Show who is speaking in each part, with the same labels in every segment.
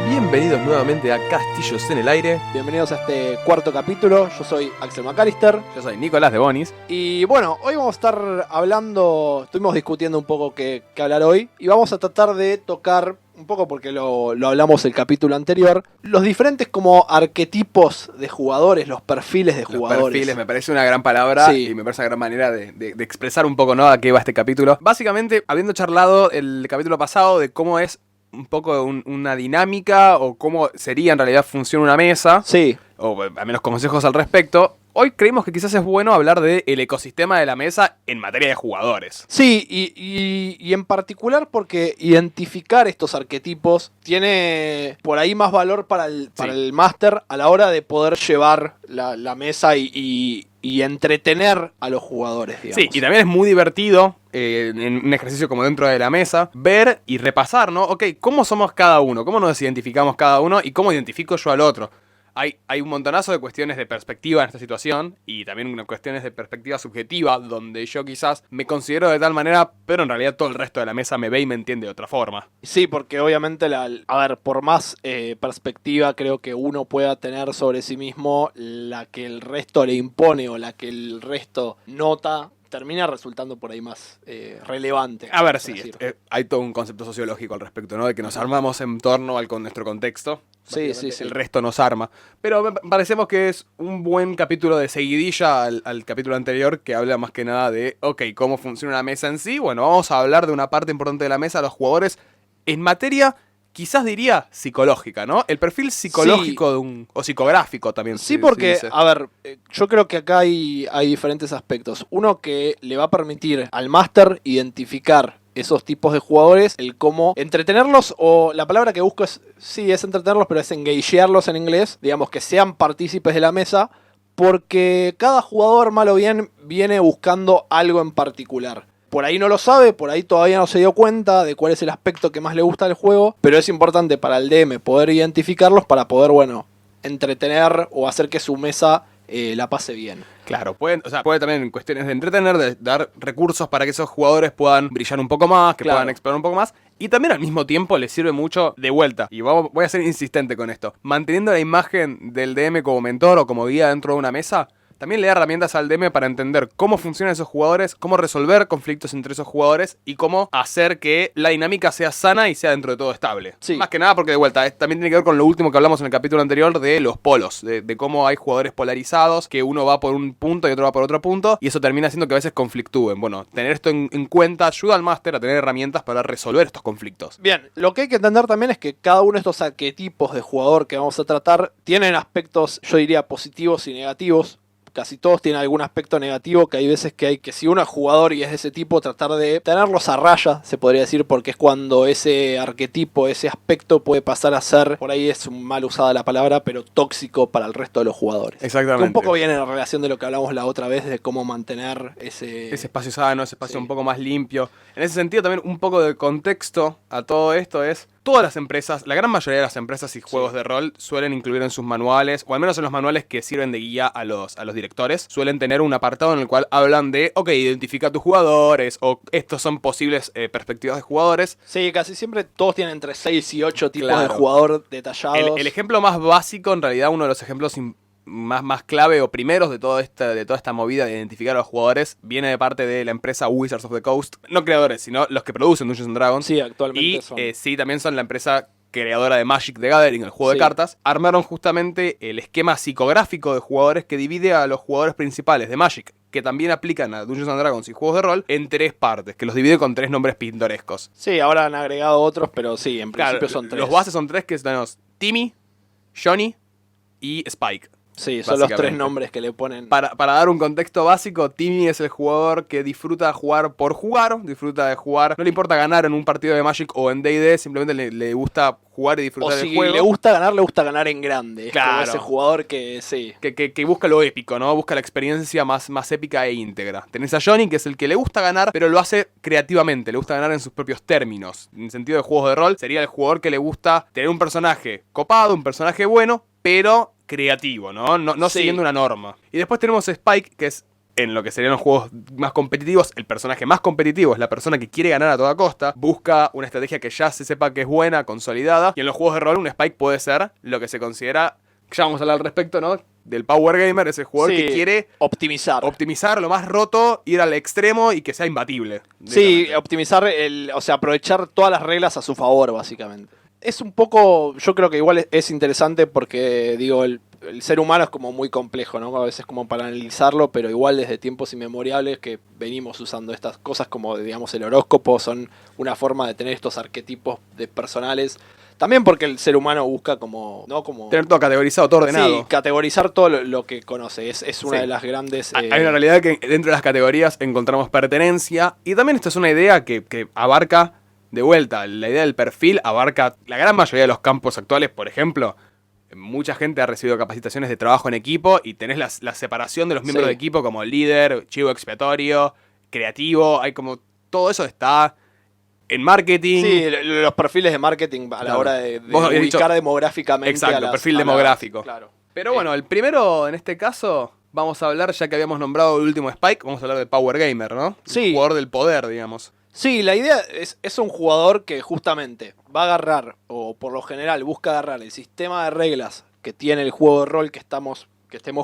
Speaker 1: Bienvenidos nuevamente a Castillos en el Aire.
Speaker 2: Bienvenidos a este cuarto capítulo. Yo soy Axel McAllister.
Speaker 1: Yo soy Nicolás de Bonis.
Speaker 2: Y bueno, hoy vamos a estar hablando, estuvimos discutiendo un poco qué hablar hoy. Y vamos a tratar de tocar un poco, porque lo hablamos el capítulo anterior, los diferentes como arquetipos de jugadores, los perfiles de jugadores.
Speaker 1: Los perfiles me parece una gran palabra,
Speaker 2: sí.
Speaker 1: Y me parece una gran manera de expresar un poco, ¿no?, a qué va este capítulo. Básicamente, habiendo charlado el capítulo pasado de cómo es un poco una dinámica o cómo sería en realidad funciona una mesa,
Speaker 2: sí,
Speaker 1: o al menos consejos al respecto, hoy creímos que quizás es bueno hablar del ecosistema de la mesa en materia de jugadores.
Speaker 2: Sí, y en particular porque identificar estos arquetipos tiene por ahí más valor para el máster a la hora de poder llevar la mesa y entretener a los jugadores, digamos.
Speaker 1: Sí, y también es muy divertido, en un ejercicio como dentro de la mesa, ver y repasar, ¿no? Ok, ¿cómo somos cada uno? ¿Cómo nos identificamos cada uno? ¿Y cómo identifico yo al otro? Hay un montonazo de cuestiones de perspectiva en esta situación y también unas cuestiones de perspectiva subjetiva donde yo quizás me considero de tal manera, pero en realidad todo el resto de la mesa me ve y me entiende de otra forma.
Speaker 2: Sí, porque obviamente, por más perspectiva creo que uno pueda tener sobre sí mismo, la que el resto le impone o la que el resto nota termina resultando por ahí más relevante.
Speaker 1: A ver, sí, hay todo un concepto sociológico al respecto, ¿no? De que nos armamos en torno al nuestro contexto.
Speaker 2: Sí.
Speaker 1: El resto nos arma. Pero me parecemos que es un buen capítulo de seguidilla al capítulo anterior, que habla más que nada de, ok, cómo funciona una mesa en sí. Bueno, vamos a hablar de una parte importante de la mesa, los jugadores, en materia, quizás diría, psicológica, ¿no? El perfil psicológico
Speaker 2: sí.
Speaker 1: o psicográfico también.
Speaker 2: Sí, porque, a ver, yo creo que acá hay diferentes aspectos. Uno que le va a permitir al máster identificar esos tipos de jugadores, el cómo entretenerlos, o la palabra que busco es entretenerlos, pero es engagearlos en inglés, digamos, que sean partícipes de la mesa, porque cada jugador, mal o bien, viene buscando algo en particular. Por ahí no lo sabe, por ahí todavía no se dio cuenta de cuál es el aspecto que más le gusta del juego, pero es importante para el DM poder identificarlos para poder, bueno, entretener o hacer que su mesa la pase bien.
Speaker 1: Claro, puede también en cuestiones de entretener, de dar recursos para que esos jugadores puedan brillar un poco más, que puedan explorar un poco más, y también al mismo tiempo les sirve mucho de vuelta, y voy a ser insistente con esto, manteniendo la imagen del DM como mentor o como guía dentro de una mesa. También le da herramientas al DM para entender cómo funcionan esos jugadores, cómo resolver conflictos entre esos jugadores y cómo hacer que la dinámica sea sana y sea dentro de todo estable.
Speaker 2: Sí.
Speaker 1: Más que nada porque de vuelta, también tiene que ver con lo último que hablamos en el capítulo anterior de los polos, de cómo hay jugadores polarizados, que uno va por un punto y otro va por otro punto, y eso termina haciendo que a veces conflictúen. Bueno, tener esto en cuenta ayuda al máster a tener herramientas para resolver estos conflictos.
Speaker 2: Bien, lo que hay que entender también es que cada uno de estos arquetipos de jugador que vamos a tratar tienen aspectos, yo diría, positivos y negativos. Casi todos tienen algún aspecto negativo, que hay veces que si uno es jugador y es de ese tipo, tratar de tenerlos a raya, se podría decir, porque es cuando ese arquetipo, ese aspecto puede pasar a ser, por ahí es mal usada la palabra, pero tóxico para el resto de los jugadores.
Speaker 1: Exactamente.
Speaker 2: Que un poco viene en la relación de lo que hablamos la otra vez, de cómo mantener ese
Speaker 1: espacio sano, ese espacio un poco más limpio. En ese sentido también un poco de contexto a todo esto es, todas las empresas, la gran mayoría de las empresas y juegos de rol suelen incluir en sus manuales, o al menos en los manuales que sirven de guía a los directores, suelen tener un apartado en el cual hablan de, ok, identifica a tus jugadores, o estos son posibles perspectivas de jugadores.
Speaker 2: Sí, casi siempre todos tienen entre 6 y 8 tipos de jugador detallados.
Speaker 1: El ejemplo más básico, en realidad uno de los ejemplos más clave o primeros de toda esta movida de identificar a los jugadores viene de parte de la empresa Wizards of the Coast, no creadores, sino los que producen Dungeons and Dragons.
Speaker 2: Sí, actualmente son.
Speaker 1: Sí, también son la empresa creadora de Magic the Gathering, el juego de cartas. Armaron justamente el esquema psicográfico de jugadores que divide a los jugadores principales de Magic, que también aplican a Dungeons and Dragons y juegos de rol, en 3 partes, que los divide con 3 nombres pintorescos.
Speaker 2: Sí, ahora han agregado otros, pero sí, en principio son 3.
Speaker 1: Los bases son 3, que tenemos Timmy, Johnny y Spike.
Speaker 2: Sí, son los 3 nombres que le ponen.
Speaker 1: Para dar un contexto básico, Timmy es el jugador que disfruta jugar por jugar, disfruta de jugar, no le importa ganar en un partido de Magic o en D&D, simplemente le gusta jugar y disfrutar del juego.
Speaker 2: O si le gusta ganar en grande.
Speaker 1: Claro.
Speaker 2: Es ese jugador que sí.
Speaker 1: Que busca lo épico, ¿no? Busca la experiencia más épica e íntegra. Tenés a Johnny, que es el que le gusta ganar, pero lo hace creativamente, le gusta ganar en sus propios términos. En sentido de juegos de rol, sería el jugador que le gusta tener un personaje copado, un personaje bueno, pero creativo, ¿no? No
Speaker 2: Sí.
Speaker 1: siguiendo una norma. Y después tenemos Spike, que es en lo que serían los juegos más competitivos, el personaje más competitivo es la persona que quiere ganar a toda costa, busca una estrategia que ya se sepa que es buena, consolidada, y en los juegos de rol un Spike puede ser lo que se considera, ya vamos a hablar al respecto, ¿no? Del Power Gamer, ese jugador que quiere optimizar lo más roto, ir al extremo y que sea imbatible.
Speaker 2: Sí, optimizar, o sea, aprovechar todas las reglas a su favor, básicamente. Es un poco, yo creo que igual es interesante porque, digo, el ser humano es como muy complejo, ¿no? A veces como para analizarlo, pero igual desde tiempos inmemoriales que venimos usando estas cosas como, digamos, el horóscopo, son una forma de tener estos arquetipos de personales. También porque el ser humano busca como, ¿no? Como
Speaker 1: tener todo categorizado, todo ordenado.
Speaker 2: Sí, categorizar todo lo que conoce. Es una de las grandes...
Speaker 1: Hay una realidad que dentro de las categorías encontramos pertenencia. Y también esta es una idea que abarca, de vuelta, la idea del perfil abarca la gran mayoría de los campos actuales. Por ejemplo, mucha gente ha recibido capacitaciones de trabajo en equipo y tenés la separación de los miembros de equipo como líder, chivo expiatorio, creativo. Hay como... Todo eso está... en marketing.
Speaker 2: Sí, los perfiles de marketing a la hora de ubicar demográficamente.
Speaker 1: Exacto, perfil demográfico. Claro. Pero bueno, el primero en este caso, vamos a hablar, ya que habíamos nombrado el último Spike, vamos a hablar de Power Gamer, ¿no?
Speaker 2: Sí.
Speaker 1: El jugador del poder, digamos.
Speaker 2: Sí, la idea es un jugador que justamente va a agarrar, o por lo general busca agarrar el sistema de reglas que tiene el juego de rol que estemos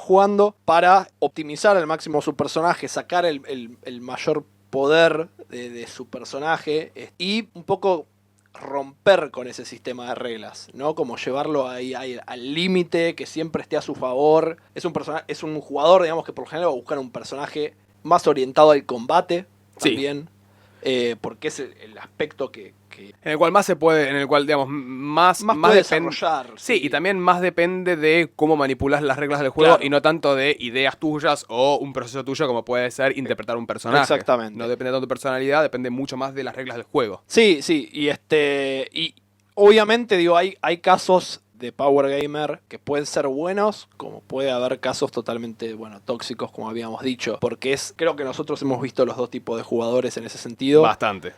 Speaker 2: jugando para optimizar al máximo su personaje, sacar el mayor poder de su personaje y un poco romper con ese sistema de reglas, ¿no? Como llevarlo ahí al límite, que siempre esté a su favor. Es un jugador, digamos, que por lo general va a buscar un personaje más orientado al combate también. Porque es el aspecto que
Speaker 1: en el cual más se puede, en el cual, digamos, más
Speaker 2: puede desarrollar.
Speaker 1: Sí, y también más depende de cómo manipulas las reglas del juego, claro, y no tanto de ideas tuyas o un proceso tuyo como puede ser interpretar un personaje.
Speaker 2: Exactamente.
Speaker 1: No depende tanto de tu personalidad, depende mucho más de las reglas del juego.
Speaker 2: Sí, y obviamente, digo, hay casos de Power Gamer que pueden ser buenos, como puede haber casos totalmente, tóxicos, como habíamos dicho, porque creo que nosotros hemos visto los dos tipos de jugadores en ese sentido.
Speaker 1: Bastante.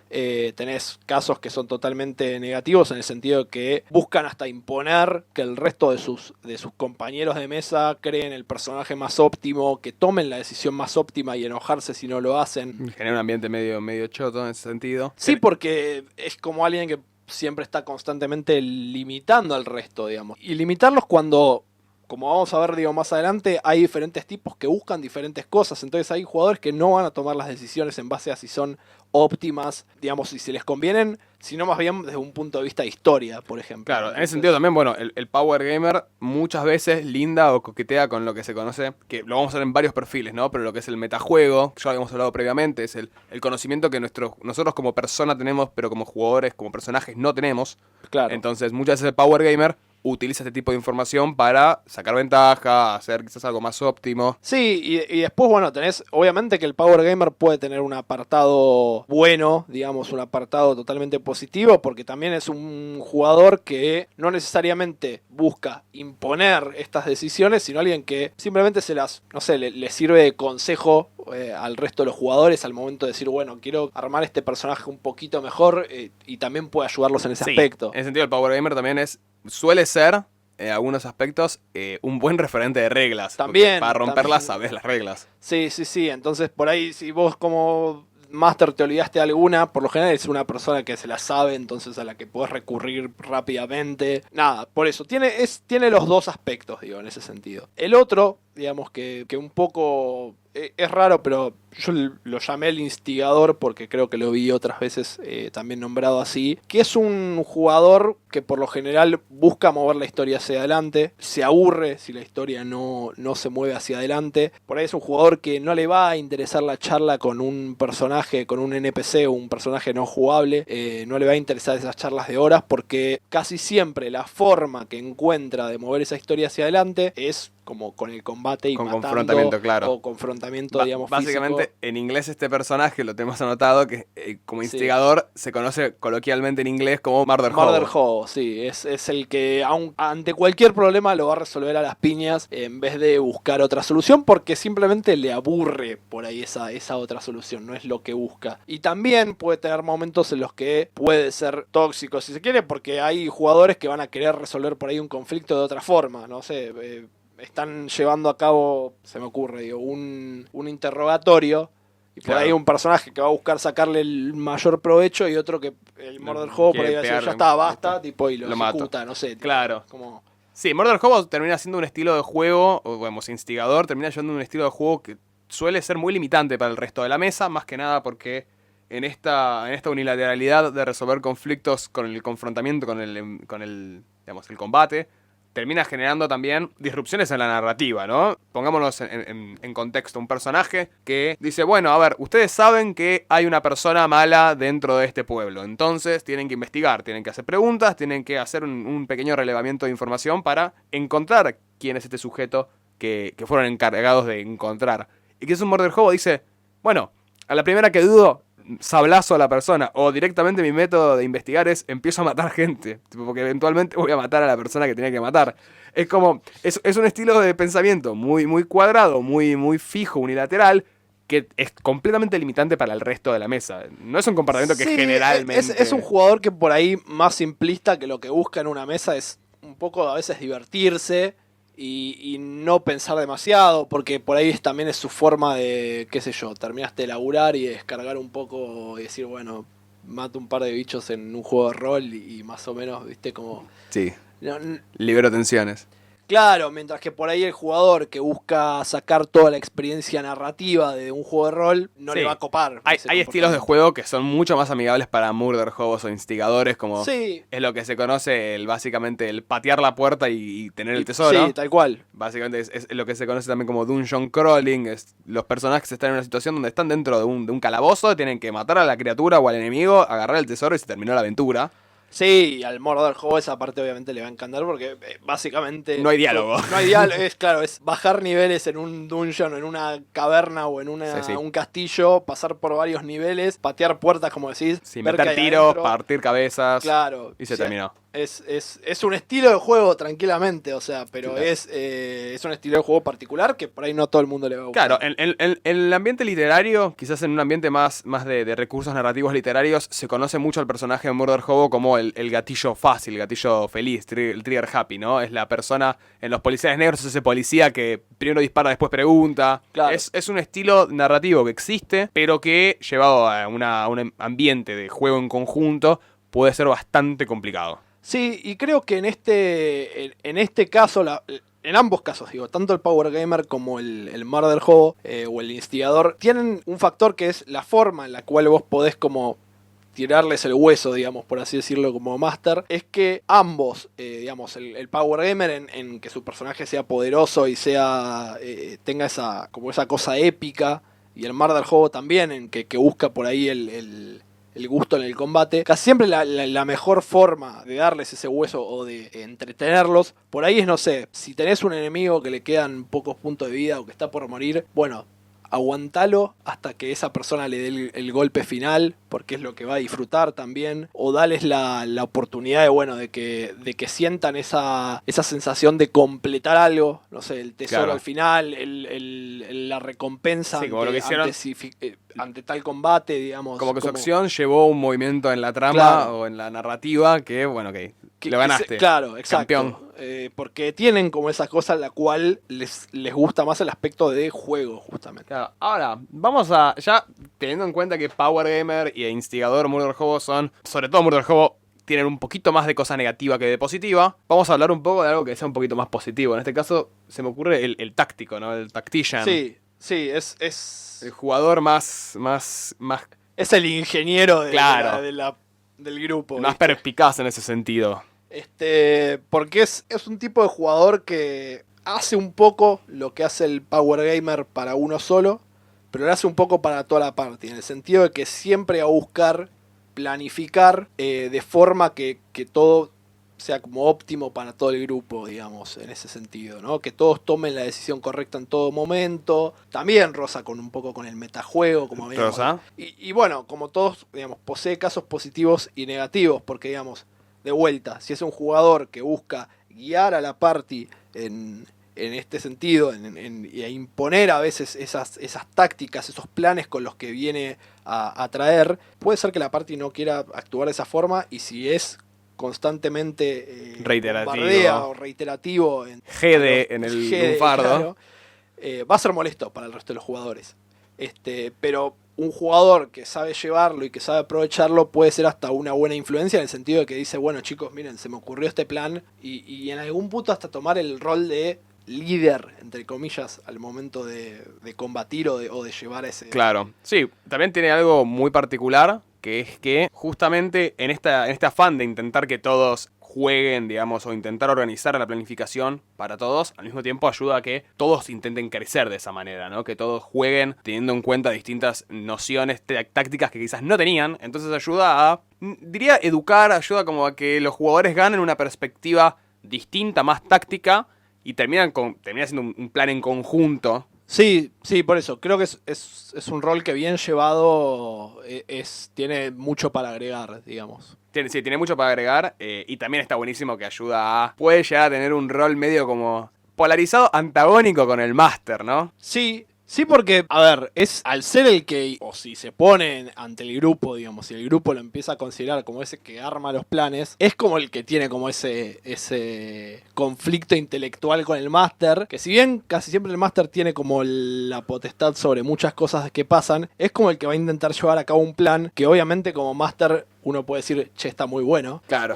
Speaker 2: Tenés casos que son totalmente negativos en el sentido de que buscan hasta imponer que el resto de sus compañeros de mesa creen el personaje más óptimo, que tomen la decisión más óptima y enojarse si no lo hacen.
Speaker 1: Genera un ambiente medio choto en ese sentido.
Speaker 2: Sí, porque es como alguien que siempre está constantemente limitando al resto, digamos. Y limitarlos cuando, como vamos a ver, digo, más adelante, hay diferentes tipos que buscan diferentes cosas. Entonces hay jugadores que no van a tomar las decisiones en base a si son óptimas, digamos, si se les convienen, sino más bien desde un punto de vista de historia, por ejemplo.
Speaker 1: Claro, en ese sentido también, el Power Gamer muchas veces linda o coquetea con lo que se conoce, que lo vamos a ver en varios perfiles, ¿no? Pero lo que es el metajuego, ya lo habíamos hablado previamente, es el conocimiento que nosotros como persona tenemos, pero como jugadores, como personajes no tenemos.
Speaker 2: Claro.
Speaker 1: Entonces, muchas veces el Power Gamer utiliza este tipo de información para sacar ventaja, hacer quizás algo más óptimo.
Speaker 2: Sí, y después, tenés, obviamente que el Power Gamer puede tener un apartado bueno, digamos, un apartado totalmente positivo, porque también es un jugador que no necesariamente busca imponer estas decisiones, sino alguien que simplemente le sirve de consejo al resto de los jugadores al momento de decir, quiero armar este personaje un poquito mejor y también puede ayudarlos en ese aspecto.
Speaker 1: En ese sentido, el Power Gamer también suele ser, en algunos aspectos, un buen referente de reglas.
Speaker 2: También.
Speaker 1: Para romperlas sabes las reglas.
Speaker 2: Sí. Entonces, por ahí, si vos como Master te olvidaste de alguna, por lo general es una persona que se la sabe, entonces a la que podés recurrir rápidamente. Nada, por eso. Tiene los dos aspectos, digo, en ese sentido. El otro, digamos que un poco es raro, pero yo lo llamé el instigador porque creo que lo vi otras veces también nombrado así, que es un jugador que por lo general busca mover la historia hacia adelante, se aburre si la historia no se mueve hacia adelante. Por ahí es un jugador que no le va a interesar la charla con un personaje, con un NPC o un personaje no jugable, no le va a interesar esas charlas de horas porque casi siempre la forma que encuentra de mover esa historia hacia adelante es como con el combate y
Speaker 1: con
Speaker 2: matando,
Speaker 1: confrontamiento, claro.
Speaker 2: O confrontamiento, digamos,
Speaker 1: básicamente, físico. En inglés este personaje, lo tenemos anotado, que como instigador se conoce coloquialmente en inglés como Murder Hobo.
Speaker 2: Murder Hobo, sí. Es el que ante cualquier problema lo va a resolver a las piñas en vez de buscar otra solución porque simplemente le aburre por ahí esa otra solución, no es lo que busca. Y también puede tener momentos en los que puede ser tóxico, si se quiere, porque hay jugadores que van a querer resolver por ahí un conflicto de otra forma, no sé... están llevando a cabo, se me ocurre, digo, un interrogatorio. Y por ahí un personaje que va a buscar sacarle el mayor provecho y otro que el Murder Hobo por ahí va a decir, ya está, basta, tipo, y lo ejecuta,
Speaker 1: mato.
Speaker 2: no sé. Tipo,
Speaker 1: claro.
Speaker 2: Como...
Speaker 1: Sí, Murder Hobo termina siendo un estilo de juego, o digamos, instigador, termina siendo un estilo de juego que suele ser muy limitante para el resto de la mesa, más que nada porque en esta unilateralidad de resolver conflictos con el confrontamiento, con el combate, termina generando también disrupciones en la narrativa, ¿no? Pongámonos en contexto. Un personaje que dice, bueno, a ver, ustedes saben que hay una persona mala dentro de este pueblo. Entonces tienen que investigar, tienen que hacer preguntas, tienen que hacer un pequeño relevamiento de información para encontrar quién es este sujeto que fueron encargados de encontrar. Y que es un Murder Hobo, dice, bueno, a la primera que dudo, sablazo a la persona, o directamente mi método de investigar es empiezo a matar gente, porque eventualmente voy a matar a la persona que tenía que matar. Es como, es un estilo de pensamiento muy, muy cuadrado, muy, muy fijo, unilateral, que es completamente limitante para el resto de la mesa. No es un comportamiento que generalmente...
Speaker 2: Es un jugador que por ahí más simplista, que lo que busca en una mesa es un poco a veces divertirse y no pensar demasiado, porque por ahí también es su forma de, qué sé yo, terminaste de laburar y descargar un poco y decir, bueno, mato un par de bichos en un juego de rol y más o menos, viste, como...
Speaker 1: Sí,
Speaker 2: No,
Speaker 1: libero tensiones.
Speaker 2: claro, mientras que por ahí el jugador que busca sacar toda la experiencia narrativa de un juego de rol no le va a copar.
Speaker 1: Hay estilos de juego que son mucho más amigables para Murder Hobos o instigadores, como es lo que se conoce básicamente el patear la puerta y tener el tesoro.
Speaker 2: Sí, tal cual.
Speaker 1: Básicamente es lo que se conoce también como dungeon crawling. Los personajes están en una situación donde están dentro de un calabozo, tienen que matar a la criatura o al enemigo, agarrar el tesoro y se terminó la aventura.
Speaker 2: Sí, al Murder Hobo esa parte obviamente le va a encantar porque básicamente...
Speaker 1: No hay diálogo.
Speaker 2: No hay diálogo, es bajar niveles en un dungeon, en una caverna o en un castillo, pasar por varios niveles, patear puertas como decís.
Speaker 1: Sí, meter tiros, adentro, partir cabezas.
Speaker 2: Claro.
Speaker 1: Y se terminó.
Speaker 2: Es un estilo de juego tranquilamente, o sea, pero claro. Es un estilo de juego particular que por ahí no todo el mundo le va a gustar.
Speaker 1: Claro, en el ambiente literario, quizás en un ambiente más de recursos narrativos literarios, se conoce mucho al personaje de Murder Hobo como el gatillo fácil, el gatillo feliz, el trigger happy, ¿no? Es la persona, en los policiales negros es ese policía que primero dispara, después pregunta. Claro. Es un estilo narrativo que existe, pero que llevado a un ambiente de juego en conjunto puede ser bastante complicado.
Speaker 2: Sí, y creo que en este caso, en ambos casos, digo, tanto el Power Gamer como el Murder Hobo o el instigador, tienen un factor que es la forma en la cual vos podés como tirarles el hueso, digamos, por así decirlo, como Master, es que ambos, digamos, el Power Gamer en que su personaje sea poderoso y tenga esa cosa épica, y el Murder Hobo también, en que busca por ahí el gusto en el combate. Casi siempre la mejor forma de darles ese hueso o de entretenerlos, por ahí es, no sé, si tenés un enemigo que le quedan pocos puntos de vida o que está por morir, bueno, aguantalo hasta que esa persona le dé el golpe final, porque es lo que va a disfrutar también, o dales la oportunidad de que sientan esa sensación de completar algo, no sé, el tesoro claro. Al final, la recompensa
Speaker 1: sí, como lo que hicieron
Speaker 2: ante tal combate, digamos.
Speaker 1: Como que su acción llevó un movimiento en la trama claro. O en la narrativa que, bueno, que lo ganaste.
Speaker 2: Claro, exacto.
Speaker 1: Campeón.
Speaker 2: Porque tienen como esa cosa en la cual les gusta más el aspecto de juego, justamente.
Speaker 1: Claro. Ahora, vamos a, ya teniendo en cuenta que Power Gamer y Instigador Murder Hobo son, sobre todo Murder Hobo, tienen un poquito más de cosa negativa que de positiva, vamos a hablar un poco de algo que sea un poquito más positivo. En este caso, se me ocurre el táctico, ¿no? El tactician.
Speaker 2: Sí, es...
Speaker 1: El jugador más...
Speaker 2: Es el ingeniero
Speaker 1: claro.
Speaker 2: del grupo.
Speaker 1: Más perspicaz en ese sentido.
Speaker 2: Porque es un tipo de jugador que hace un poco lo que hace el Power Gamer para uno solo, pero lo hace un poco para toda la party, en el sentido de que siempre va a buscar planificar de forma que todo sea como óptimo para todo el grupo, digamos, en ese sentido, ¿no? Que todos tomen la decisión correcta en todo momento. También roza un poco con el metajuego, como habíamos. Y bueno, como todos, digamos, posee casos positivos y negativos, porque, digamos, de vuelta, si es un jugador que busca guiar a la party en este sentido, y a imponer a veces esas tácticas, esos planes con los que viene a traer, puede ser que la party no quiera actuar de esa forma, y si es constantemente
Speaker 1: Reiterativo.
Speaker 2: bombardea o reiterativo
Speaker 1: GD en el lunfardo.
Speaker 2: Claro, va a ser molesto para el resto de los jugadores. Pero un jugador que sabe llevarlo y que sabe aprovecharlo puede ser hasta una buena influencia, en el sentido de que dice, bueno chicos, miren, se me ocurrió este plan, y en algún punto hasta tomar el rol de líder, entre comillas, al momento de combatir o de llevar ese...
Speaker 1: Claro, sí, también tiene algo muy particular, que es que justamente en este afán de intentar que todos jueguen, digamos, o intentar organizar la planificación para todos, al mismo tiempo ayuda a que todos intenten crecer de esa manera, ¿no? Que todos jueguen teniendo en cuenta distintas nociones tácticas que quizás no tenían, entonces ayuda a, diría, educar, ayuda como a que los jugadores ganen una perspectiva distinta, más táctica, y termina siendo un plan en conjunto.
Speaker 2: Sí, por eso. Creo que es un rol que bien llevado tiene mucho para agregar, digamos.
Speaker 1: Tiene mucho para agregar, y también está buenísimo que ayuda a... Puede llegar a tener un rol medio como polarizado, antagónico con el máster, ¿no?
Speaker 2: Sí, porque, a ver, es al ser el que, o si se pone ante el grupo, digamos, si el grupo lo empieza a considerar como ese que arma los planes, es como el que tiene como ese conflicto intelectual con el máster, que si bien casi siempre el máster tiene como la potestad sobre muchas cosas que pasan, es como el que va a intentar llevar a cabo un plan que obviamente como máster uno puede decir, che, está muy bueno.
Speaker 1: Claro.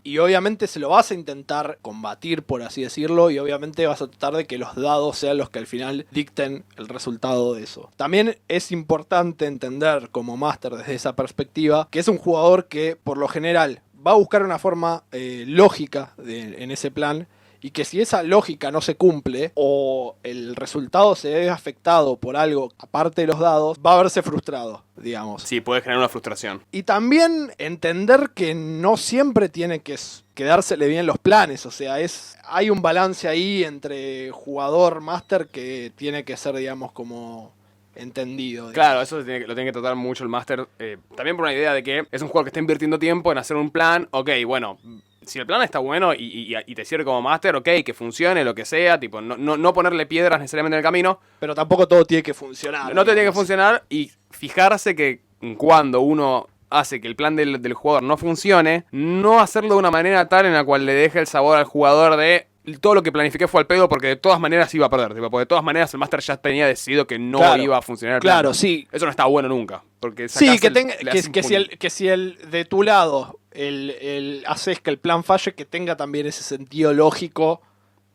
Speaker 2: Y obviamente se lo vas a intentar combatir, por así decirlo, y obviamente vas a tratar de que los dados sean los que al final dicten el resultado de eso. También es importante entender como máster desde esa perspectiva que es un jugador que por lo general va a buscar una forma lógica en ese plan, y que si esa lógica no se cumple o el resultado se ve afectado por algo aparte de los dados, va a verse frustrado, digamos.
Speaker 1: Sí, puede generar una frustración.
Speaker 2: Y también entender que no siempre tiene que quedársele bien los planes, o sea, hay un balance ahí entre jugador-máster que tiene que ser, digamos, como entendido.
Speaker 1: Claro, eso lo tiene que tratar mucho el máster, también por una idea de que es un jugador que está invirtiendo tiempo en hacer un plan. Ok, bueno, si el plan está bueno y te sirve como máster, ok, que funcione, lo que sea, tipo, no ponerle piedras necesariamente en el camino.
Speaker 2: Pero tampoco todo tiene que funcionar.
Speaker 1: No te tiene que funcionar, y fijarse que cuando uno hace que el plan del jugador no funcione, no hacerlo de una manera tal en la cual le deje el sabor al jugador de todo lo que planifiqué fue al pedo porque de todas maneras iba a perder, tipo, porque de todas maneras el máster ya tenía decidido que no iba a funcionar el plan.
Speaker 2: Claro, sí.
Speaker 1: Eso no está bueno nunca. Porque
Speaker 2: sí, que si el de tu lado haces que el plan falle, que tenga también ese sentido lógico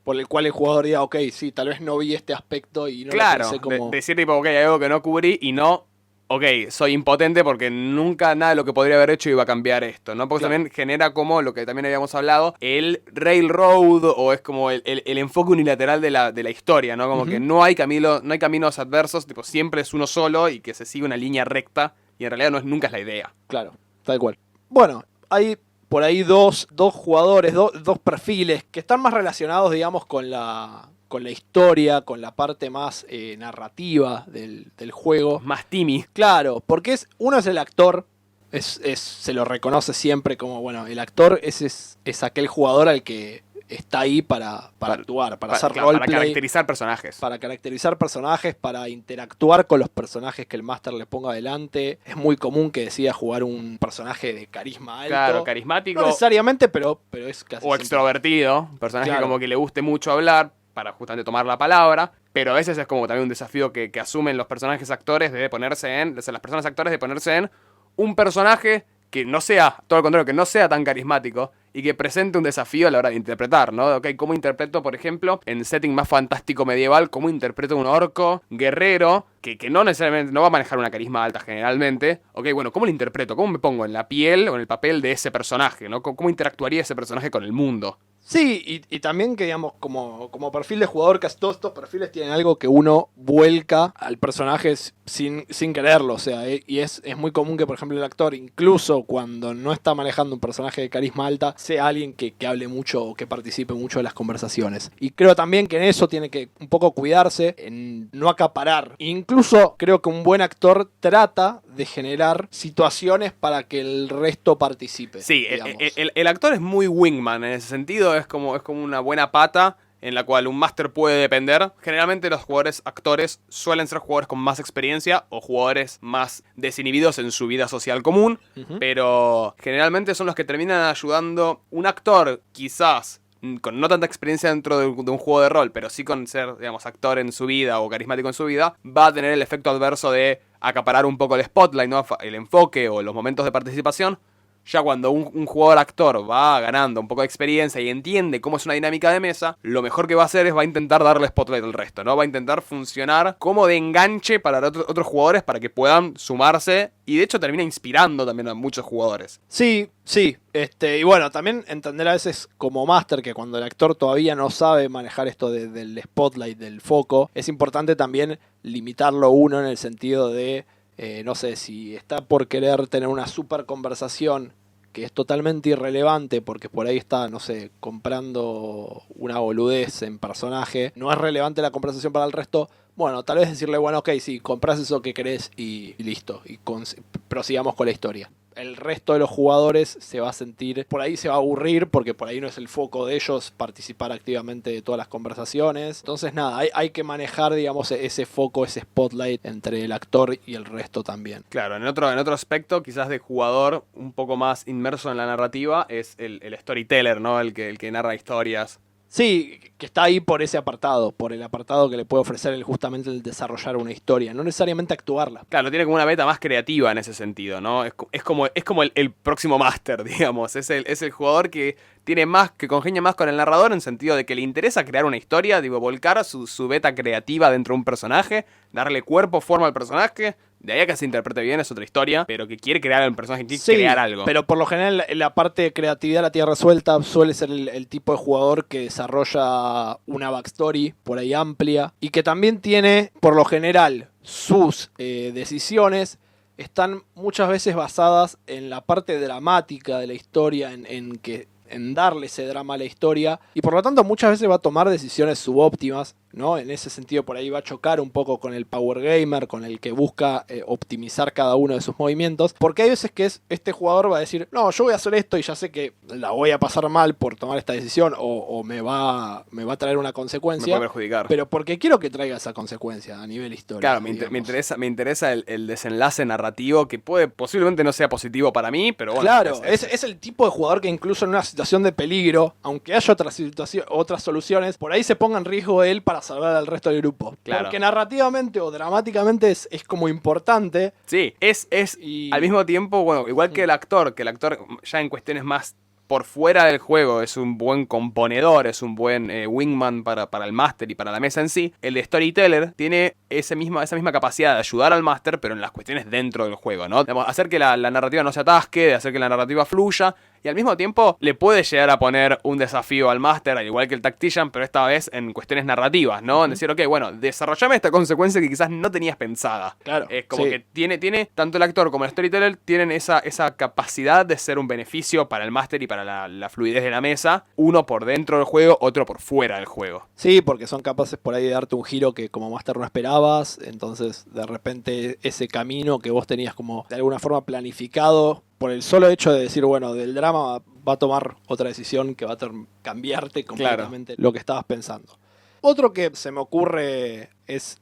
Speaker 2: por el cual el jugador diga, ok, sí, tal vez no vi este aspecto y no lo pensé como...
Speaker 1: decir tipo, ok, hay algo que no cubrí, y no, ok, soy impotente porque nunca nada de lo que podría haber hecho iba a cambiar esto, ¿no? Porque también genera como lo que también habíamos hablado, el railroad, o es como el enfoque unilateral de la historia, ¿no? Como que no hay caminos adversos, tipo, siempre es uno solo y que se sigue una línea recta, y en realidad nunca es la idea.
Speaker 2: Claro, tal cual. Bueno, hay por ahí dos jugadores, dos perfiles que están más relacionados, digamos, con la historia, con la parte más narrativa del juego.
Speaker 1: Más Timmy.
Speaker 2: Claro, porque uno es el actor, se lo reconoce siempre como, bueno, el actor es aquel jugador al que está ahí para actuar, para hacer roleplay.
Speaker 1: Para caracterizar personajes.
Speaker 2: Para caracterizar personajes, para interactuar con los personajes que el máster le ponga adelante. Es muy común que decida jugar un personaje de carisma alto.
Speaker 1: Claro, carismático.
Speaker 2: No necesariamente, pero es casi
Speaker 1: o extrovertido, un personaje como que le guste mucho hablar para justamente tomar la palabra. Pero a veces es como también un desafío que asumen los personajes actores las personas actores de ponerse en un personaje que no sea, todo lo contrario, que no sea tan carismático y que presente un desafío a la hora de interpretar, ¿no? Ok, ¿cómo interpreto, por ejemplo, en setting más fantástico medieval, cómo interpreto un orco guerrero que no necesariamente, no va a manejar una carisma alta generalmente? Ok, bueno, ¿cómo lo interpreto? ¿Cómo me pongo en la piel o en el papel de ese personaje, ¿no? ¿Cómo interactuaría ese personaje con el mundo?
Speaker 2: Sí, y también que, digamos, como perfil de jugador, casi todos estos perfiles tienen algo que uno vuelca al personaje sin quererlo, o sea, y es muy común que, por ejemplo, el actor, incluso cuando no está manejando un personaje de carisma alta, sea alguien que hable mucho o que participe mucho de las conversaciones. Y creo también que en eso tiene que un poco cuidarse, en no acaparar. Incluso creo que un buen actor trata de generar situaciones para que el resto participe.
Speaker 1: Sí, el actor es muy wingman en ese sentido, es como una buena pata en la cual un máster puede depender. Generalmente los jugadores actores suelen ser jugadores con más experiencia o jugadores más desinhibidos en su vida social común, pero generalmente son los que terminan ayudando. Un actor quizás con no tanta experiencia dentro de un juego de rol, pero sí con ser, digamos, actor en su vida o carismático en su vida, va a tener el efecto adverso de acaparar un poco el spotlight, ¿no? El enfoque o los momentos de participación. Ya cuando un jugador actor va ganando un poco de experiencia y entiende cómo es una dinámica de mesa, lo mejor que va a hacer es va a intentar darle spotlight al resto, ¿no? Va a intentar funcionar como de enganche para otros jugadores para que puedan sumarse, y de hecho termina inspirando también a muchos jugadores.
Speaker 2: Sí, sí. Y bueno, también entender a veces como máster que cuando el actor todavía no sabe manejar esto del spotlight, del foco, es importante también limitarlo uno en el sentido de, no sé, si está por querer tener una super conversación que es totalmente irrelevante porque por ahí está, no sé, comprando una boludez en personaje, no es relevante la conversación para el resto. Bueno, tal vez decirle, bueno, ok, sí, compras eso que querés y listo, y prosigamos con la historia. El resto de los jugadores se va a sentir, por ahí se va a aburrir porque por ahí no es el foco de ellos participar activamente de todas las conversaciones. Entonces nada, hay que manejar, digamos, ese foco, ese spotlight entre el actor y el resto también.
Speaker 1: Claro, en otro aspecto, quizás de jugador un poco más inmerso en la narrativa, es el storyteller, ¿no? El que narra historias.
Speaker 2: Sí, que está ahí por ese apartado, por el apartado que le puede ofrecer justamente el desarrollar una historia, no necesariamente actuarla.
Speaker 1: Claro, tiene como una beta más creativa en ese sentido, ¿no? Es como el próximo máster, digamos. Es el jugador que tiene más, que congenia más con el narrador en sentido de que le interesa crear una historia, digo, volcar su beta creativa dentro de un personaje, darle cuerpo, forma al personaje. De ahí a que se interprete bien es otra historia, pero que quiere crear el personaje, quiere crear algo.
Speaker 2: Pero por lo general la parte de creatividad la tiene resuelta, suele ser el tipo de jugador que desarrolla una backstory por ahí amplia y que también tiene, por lo general, sus decisiones están muchas veces basadas en la parte dramática de la historia, en darle ese drama a la historia, y por lo tanto muchas veces va a tomar decisiones subóptimas, ¿no? En ese sentido por ahí va a chocar un poco con el power gamer, con el que busca optimizar cada uno de sus movimientos, porque hay veces que este jugador va a decir, no, yo voy a hacer esto y ya sé que la voy a pasar mal por tomar esta decisión o me va a traer una consecuencia,
Speaker 1: me puede perjudicar,
Speaker 2: pero porque quiero que traiga esa consecuencia a nivel histórico.
Speaker 1: Claro, me interesa el desenlace narrativo que posiblemente no sea positivo para mí, pero bueno.
Speaker 2: Claro, es el tipo de jugador que incluso en una situación de peligro, aunque haya otras soluciones, por ahí se ponga en riesgo él para salvar al resto del grupo.
Speaker 1: Claro.
Speaker 2: Porque narrativamente o dramáticamente es como importante.
Speaker 1: Sí, al mismo tiempo, bueno, igual que el actor ya en cuestiones más por fuera del juego es un buen componedor, es un buen wingman para el máster y para la mesa en sí. El de storyteller tiene esa misma capacidad de ayudar al máster, pero en las cuestiones dentro del juego, ¿no? Digamos, hacer que la narrativa no se atasque, de hacer que la narrativa fluya. Y al mismo tiempo le puede llegar a poner un desafío al máster, al igual que el Tactician, pero esta vez en cuestiones narrativas, ¿no? En decir, ok, bueno, desarrollame esta consecuencia que quizás no tenías pensada.
Speaker 2: Claro.
Speaker 1: Es como que tiene tanto el actor como el storyteller tienen esa capacidad de ser un beneficio para el máster y para la fluidez de la mesa. Uno por dentro del juego, otro por fuera del juego.
Speaker 2: Sí, porque son capaces por ahí de darte un giro que como máster no esperabas. Entonces, de repente, ese camino que vos tenías como de alguna forma planificado, por el solo hecho de decir, bueno, del drama va a tomar otra decisión que va a cambiarte completamente lo que estabas pensando. Otro que se me ocurre es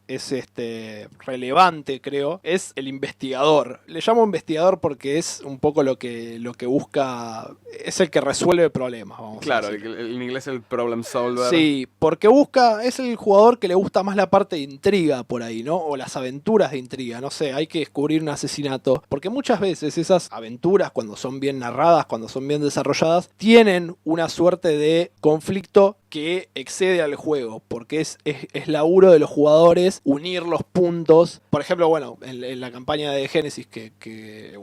Speaker 2: relevante, creo, es el investigador. Le llamo investigador porque es un poco lo que busca, es el que resuelve problemas, vamos a decir.
Speaker 1: Claro, en inglés el problem solver.
Speaker 2: Sí, porque es el jugador que le gusta más la parte de intriga por ahí, ¿no? O las aventuras de intriga, no sé, hay que descubrir un asesinato. Porque muchas veces esas aventuras, cuando son bien narradas, cuando son bien desarrolladas, tienen una suerte de conflicto que excede al juego, porque es laburo de los jugadores unir los puntos. Por ejemplo, bueno, en la campaña de Génesis, que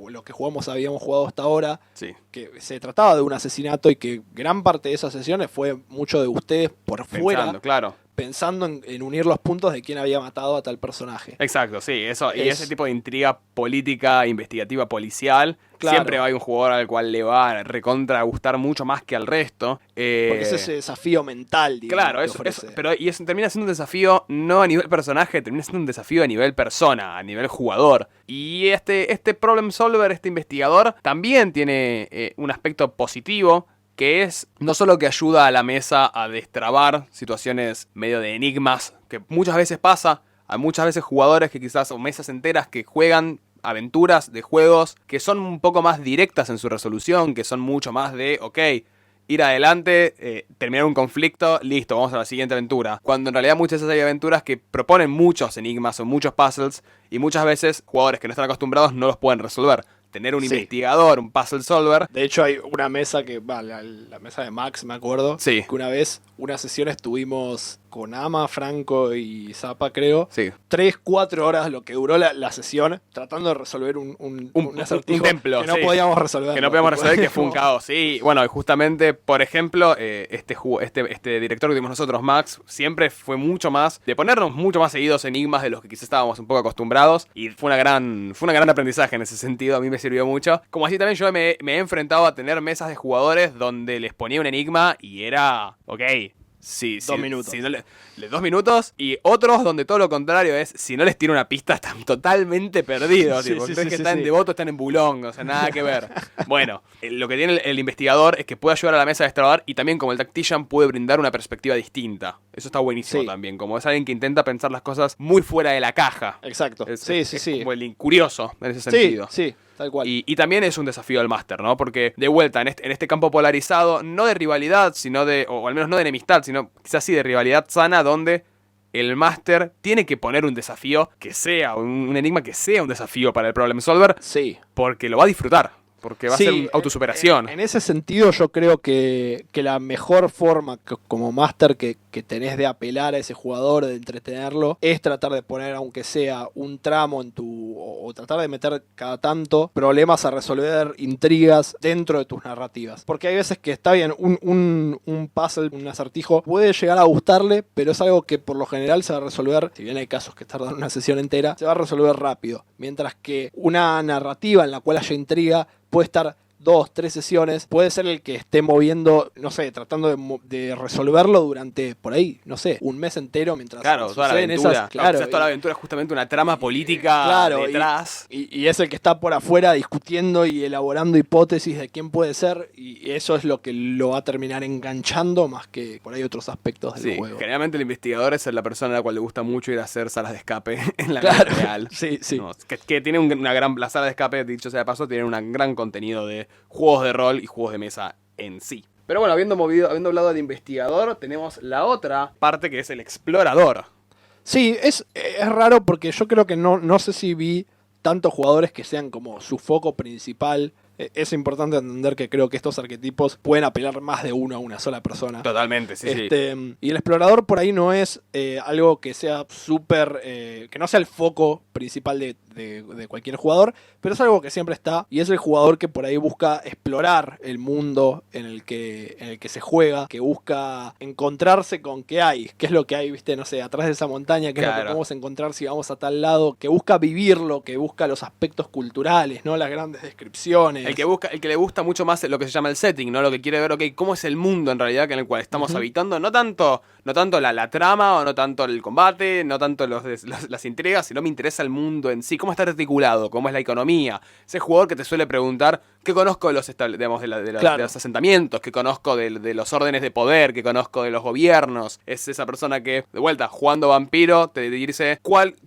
Speaker 2: lo que habíamos jugado hasta ahora,
Speaker 1: sí,
Speaker 2: que se trataba de un asesinato y que gran parte de esas sesiones fue mucho de ustedes por fuera.
Speaker 1: Claro.
Speaker 2: Pensando en unir los puntos de quién había matado a tal personaje.
Speaker 1: Exacto, sí, eso. Y ese tipo de intriga política, investigativa, policial, claro, siempre hay un jugador al cual le va a recontra gustar mucho más que al resto.
Speaker 2: Porque es ese desafío mental, digamos.
Speaker 1: Claro, termina siendo un desafío no a nivel personaje, termina siendo un desafío a nivel persona, a nivel jugador. Y este problem solver, este investigador, también tiene un aspecto positivo, que es no solo que ayuda a la mesa a destrabar situaciones medio de enigmas, que muchas veces pasa, hay muchas veces jugadores que quizás, o mesas enteras que juegan aventuras de juegos que son un poco más directas en su resolución, que son mucho más de, ok, ir adelante, terminar un conflicto, listo, vamos a la siguiente aventura. Cuando en realidad muchas veces hay aventuras que proponen muchos enigmas o muchos puzzles y muchas veces jugadores que no están acostumbrados no los pueden resolver. Tener un investigador, un puzzle solver.
Speaker 2: De hecho hay una mesa que, la mesa de Max, me acuerdo,
Speaker 1: Sí.
Speaker 2: que una vez, una sesión estuvimos con Ama, Franco y Zapa, creo.
Speaker 1: Sí.
Speaker 2: 3-4 horas lo que duró la sesión, tratando de resolver un acertijo
Speaker 1: un templo,
Speaker 2: que no
Speaker 1: sí.
Speaker 2: podíamos resolver.
Speaker 1: Que no podíamos resolver, que fue un caos, sí. Bueno, y justamente, por ejemplo, este director que tuvimos nosotros, Max, siempre fue mucho más, de ponernos mucho más seguidos enigmas de los que quizás estábamos un poco acostumbrados, y fue un gran aprendizaje en ese sentido, a mí me sirvió mucho. Como así también yo me he enfrentado a tener mesas de jugadores donde les ponía un enigma y era, ok, sí,
Speaker 2: 2 minutos.
Speaker 1: Si no 2 minutos, y otros donde todo lo contrario es, si no les tiro una pista están totalmente perdidos.
Speaker 2: Sí,
Speaker 1: Tipo,
Speaker 2: sí,
Speaker 1: creen
Speaker 2: sí,
Speaker 1: que están
Speaker 2: sí.
Speaker 1: en Devoto, están en Bulón, o sea, nada que ver. Bueno, lo que tiene el investigador es que puede ayudar a la mesa de destrabar y también como el Tactician puede brindar una perspectiva distinta. Eso está buenísimo
Speaker 2: Sí.
Speaker 1: también, como es alguien que intenta pensar las cosas muy fuera de la caja.
Speaker 2: Exacto.
Speaker 1: Es
Speaker 2: Sí.
Speaker 1: como el curioso en ese
Speaker 2: Sí,
Speaker 1: sentido.
Speaker 2: sí, tal cual.
Speaker 1: Y también es un desafío al máster, ¿no? Porque, de vuelta, en este campo polarizado, no de rivalidad, sino o al menos no de enemistad, sino quizás sí de rivalidad sana, donde el máster tiene que poner un desafío que sea, un enigma que sea un desafío para el problem solver,
Speaker 2: Sí.
Speaker 1: porque lo va a disfrutar, porque va a ser una autosuperación.
Speaker 2: En ese sentido yo creo que la mejor forma como máster que tenés de apelar a ese jugador, de entretenerlo, es tratar de poner, aunque sea un tramo en o tratar de meter cada tanto problemas a resolver, intrigas dentro de tus narrativas. Porque hay veces que está bien, un puzzle, un acertijo, puede llegar a gustarle, pero es algo que por lo general se va a resolver, si bien hay casos que tardan una sesión entera, se va a resolver rápido. Mientras que una narrativa en la cual haya intriga puede estar 2-3 sesiones, puede ser el que esté moviendo, no sé, tratando de resolverlo durante, por ahí, no sé, un mes entero mientras
Speaker 1: Claro, toda la
Speaker 2: suceden
Speaker 1: aventura.
Speaker 2: esas, claro,
Speaker 1: Quizás toda la aventura es justamente una trama política
Speaker 2: claro,
Speaker 1: detrás.
Speaker 2: y es el que está por afuera discutiendo y elaborando hipótesis de quién puede ser, y eso es lo que lo va a terminar enganchando más que por ahí otros aspectos del
Speaker 1: Sí,
Speaker 2: juego.
Speaker 1: generalmente el investigador es la persona a la cual le gusta mucho ir a hacer salas de escape en la
Speaker 2: Claro,
Speaker 1: vida real.
Speaker 2: sí.
Speaker 1: No, que tiene la sala de escape, dicho sea de paso, tiene un gran contenido de juegos de rol y juegos de mesa en sí. Pero bueno, habiendo hablado del investigador, tenemos la otra parte que es el explorador.
Speaker 2: Sí, es raro porque yo creo que no sé si vi tantos jugadores que sean como su foco principal. Es importante entender que creo que estos arquetipos pueden apelar más de uno a una sola persona.
Speaker 1: Totalmente, sí.
Speaker 2: Y el explorador por ahí no es algo que sea súper, que no sea el foco principal de cualquier jugador, pero es algo que siempre está, y es el jugador que por ahí busca explorar el mundo en el que se juega, que busca encontrarse con qué es lo que hay, viste, no sé, atrás de esa montaña, qué es lo que podemos encontrar si vamos a tal lado, que busca vivirlo, que busca los aspectos culturales, ¿no? Las grandes descripciones.
Speaker 1: El que le gusta mucho más lo que se llama el setting, ¿no? Lo que quiere ver, ok, cómo es el mundo en realidad en el cual estamos habitando, no tanto la trama, o no tanto el combate, no tanto las intrigas, sino me interesa el mundo en sí, cómo está articulado, cómo es la economía. Ese jugador que te suele preguntar, ¿qué conozco de los asentamientos? ¿Qué conozco de los órdenes de poder? ¿Qué conozco de los gobiernos? Es esa persona que, de vuelta, jugando vampiro, te dice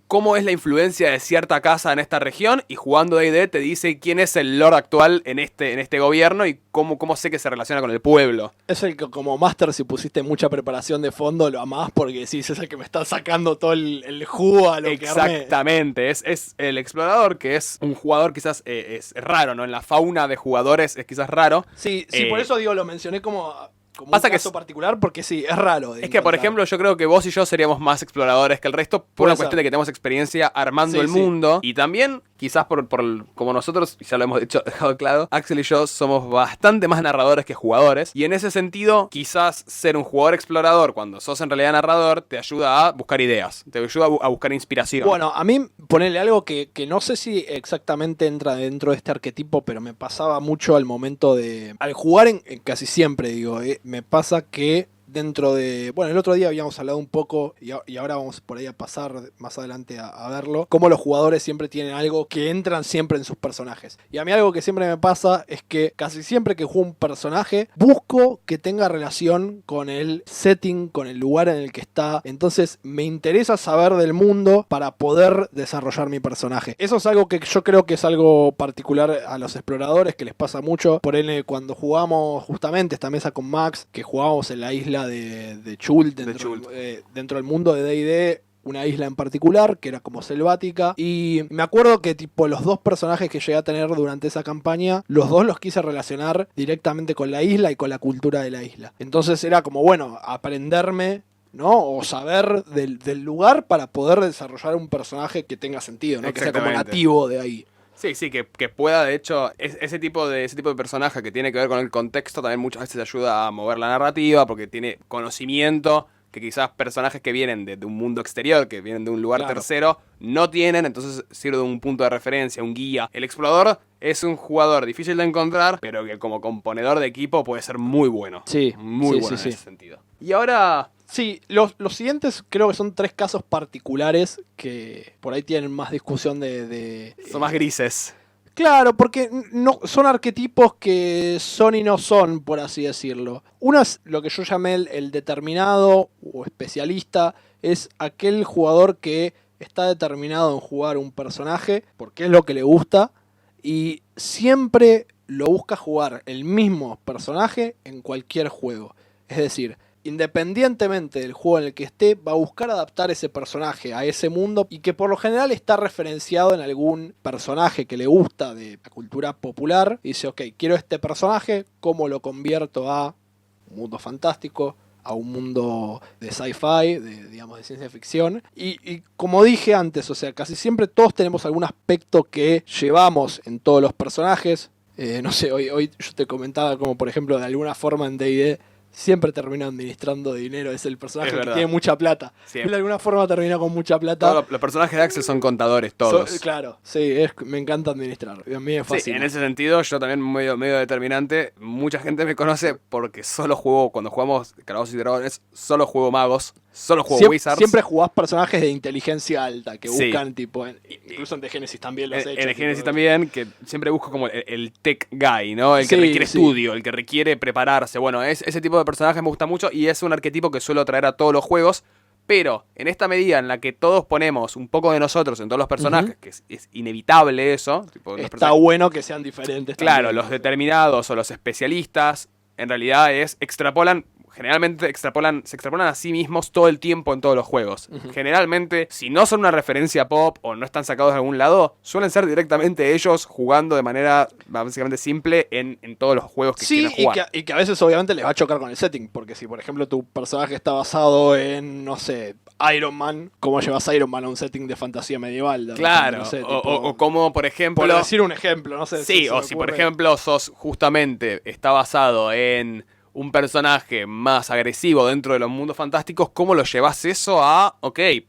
Speaker 1: cómo es la influencia de cierta casa en esta región, y jugando D&D te dice quién es el lord actual en este gobierno y cómo sé que se relaciona con el pueblo.
Speaker 2: Es el que como máster, si pusiste mucha preparación de fondo, lo amás porque sí, es el que me está sacando todo el jugo a lo que armé.
Speaker 1: Exactamente, es el explorador, que es un jugador quizás es raro, ¿no? En la fauna de jugadores es quizás raro.
Speaker 2: Sí, por eso digo, lo mencioné como
Speaker 1: pasa
Speaker 2: un caso particular, porque sí, es raro.
Speaker 1: Es que, por ejemplo, yo creo que vos y yo seríamos más exploradores que el resto por una cuestión de que tenemos experiencia armando el mundo. Y también, quizás por como nosotros, ya lo hemos dejado claro, Axel y yo somos bastante más narradores que jugadores. Y en ese sentido, quizás ser un jugador explorador cuando sos en realidad narrador te ayuda a buscar ideas, te ayuda a buscar inspiración.
Speaker 2: Bueno, a mí ponerle algo que no sé si exactamente entra dentro de este arquetipo, pero me pasaba mucho al momento al jugar casi siempre, digo, me pasa que dentro de... Bueno, el otro día habíamos hablado un poco, y ahora vamos por ahí a pasar más adelante a verlo, cómo los jugadores siempre tienen algo que entran siempre en sus personajes. Y a mí algo que siempre me pasa es que casi siempre que juego un personaje, busco que tenga relación con el setting, con el lugar en el que está. Entonces me interesa saber del mundo para poder desarrollar mi personaje. Eso es algo que yo creo que es algo particular a los exploradores, que les pasa mucho. Por ende, cuando jugamos justamente esta mesa con Max, que jugábamos en la isla de Chult, dentro del mundo de D&D, una isla en particular, que era como selvática, y me acuerdo que tipo los dos personajes que llegué a tener durante esa campaña, los dos los quise relacionar directamente con la isla y con la cultura de la isla. Entonces era como, bueno, aprenderme, ¿no? O saber del lugar para poder desarrollar un personaje que tenga sentido, ¿no? Que sea como nativo de ahí.
Speaker 1: Sí, que pueda, de hecho, ese tipo de personaje que tiene que ver con el contexto también muchas veces ayuda a mover la narrativa, porque tiene conocimiento que quizás personajes que vienen de un mundo exterior, que vienen de un lugar tercero, no tienen, entonces sirve de un punto de referencia, un guía. El explorador es un jugador difícil de encontrar, pero que como componedor de equipo puede ser muy bueno.
Speaker 2: Sí.
Speaker 1: Muy bueno en ese sentido. Y ahora...
Speaker 2: Sí, los siguientes creo que son 3 casos particulares que por ahí tienen más discusión
Speaker 1: son más grises.
Speaker 2: Claro, porque no, son arquetipos que son y no son, por así decirlo. Uno es lo que yo llamé el determinado o especialista, es aquel jugador que está determinado en jugar un personaje porque es lo que le gusta y siempre lo busca jugar el mismo personaje en cualquier juego. Es decir, independientemente del juego en el que esté, va a buscar adaptar ese personaje a ese mundo y que por lo general está referenciado en algún personaje que le gusta de la cultura popular. Y dice, ok, quiero este personaje, ¿cómo lo convierto a un mundo fantástico, a un mundo de sci-fi, digamos de ciencia ficción? Y como dije antes, o sea, casi siempre todos tenemos algún aspecto que llevamos en todos los personajes. No sé, hoy yo te comentaba como por ejemplo de alguna forma en D&D siempre termina administrando dinero, es el personaje que tiene mucha plata. Siempre. De alguna forma termina con mucha plata.
Speaker 1: Todos los personajes de Axel son contadores, todos.
Speaker 2: Claro, sí, me encanta administrar. A mí me fascina.
Speaker 1: Sí, en ese sentido, yo también medio determinante. Mucha gente me conoce porque solo juego, cuando jugamos Calabozos y Dragones, solo juego magos, solo juego Wizards.
Speaker 2: Siempre jugás personajes de inteligencia alta, que buscan tipo, incluso en The Genesis también los he hecho.
Speaker 1: En The Genesis también, que siempre busco como el tech guy, ¿no? El que requiere estudio, el que requiere prepararse. Bueno, ese tipo de personajes me gusta mucho y es un arquetipo que suelo traer a todos los juegos, pero en esta medida en la que todos ponemos un poco de nosotros en todos los personajes, que es inevitable eso. Tipo,
Speaker 2: está bueno que sean diferentes.
Speaker 1: Claro,
Speaker 2: también.
Speaker 1: Los determinados o los especialistas en realidad generalmente se extrapolan a sí mismos todo el tiempo en todos los juegos. Generalmente, si no son una referencia pop o no están sacados de algún lado, suelen ser directamente ellos jugando de manera básicamente simple en todos los juegos que quieren jugar.
Speaker 2: Y que a veces obviamente les va a chocar con el setting, porque si por ejemplo tu personaje está basado en, no sé, Iron Man, ¿cómo llevas a Iron Man a un setting de fantasía medieval?
Speaker 1: Claro,
Speaker 2: no sé,
Speaker 1: o como por ejemplo...
Speaker 2: Por decir un ejemplo, no sé.
Speaker 1: Sí, o si por ejemplo está basado en un personaje más agresivo dentro de los mundos fantásticos, ¿cómo lo llevas eso a,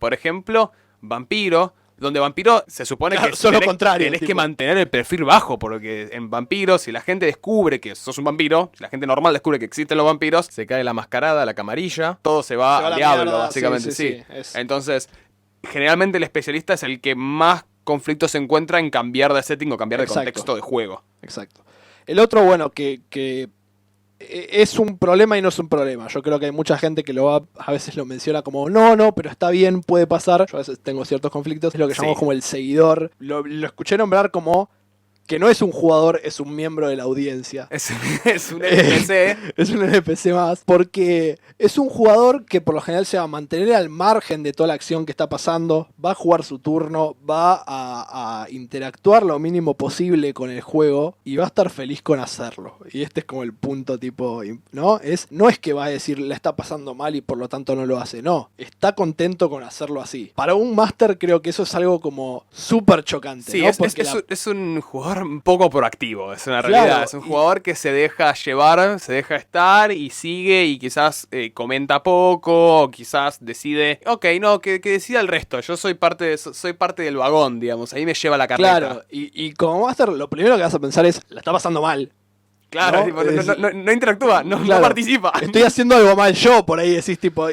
Speaker 1: por ejemplo, vampiro? Donde vampiro se supone que
Speaker 2: son lo contrario,
Speaker 1: tenés que mantener el perfil bajo, porque en vampiro, si la gente descubre que sos un vampiro, si la gente normal descubre que existen los vampiros, se cae la mascarada, la camarilla, todo se va al diablo, mierda, básicamente, sí. Entonces, generalmente el especialista es el que más conflictos se encuentra en cambiar de setting o cambiar de contexto de juego.
Speaker 2: Exacto. El otro, bueno, que es un problema y no es un problema. Yo creo que hay mucha gente que a veces lo menciona como no, pero está bien, puede pasar. Yo a veces tengo ciertos conflictos. Es lo que llamamos como el seguidor. Lo escuché nombrar como que no es un jugador, es un miembro de la audiencia.
Speaker 1: Es un NPC.
Speaker 2: Es un NPC más. Porque es un jugador que por lo general se va a mantener al margen de toda la acción que está pasando. Va a jugar su turno. Va a interactuar lo mínimo posible con el juego. Y va a estar feliz con hacerlo. Y este es como el punto tipo, ¿no? No es que va a decir la está pasando mal y por lo tanto no lo hace. No. Está contento con hacerlo así. Para un máster creo que eso es algo como súper chocante.
Speaker 1: Sí,
Speaker 2: ¿no?
Speaker 1: es un jugador un poco proactivo, es una realidad.
Speaker 2: Claro,
Speaker 1: es un jugador que se deja llevar, se deja estar y sigue y quizás comenta poco, o quizás decide, que decida el resto. Yo soy parte del vagón, digamos, ahí me lleva la carreta.
Speaker 2: Claro, y como máster lo primero que vas a pensar es, la está pasando mal.
Speaker 1: Claro,
Speaker 2: ¿no?
Speaker 1: tipo, no interactúa, no
Speaker 2: Claro,
Speaker 1: participa.
Speaker 2: Estoy haciendo algo mal yo, por ahí decís tipo...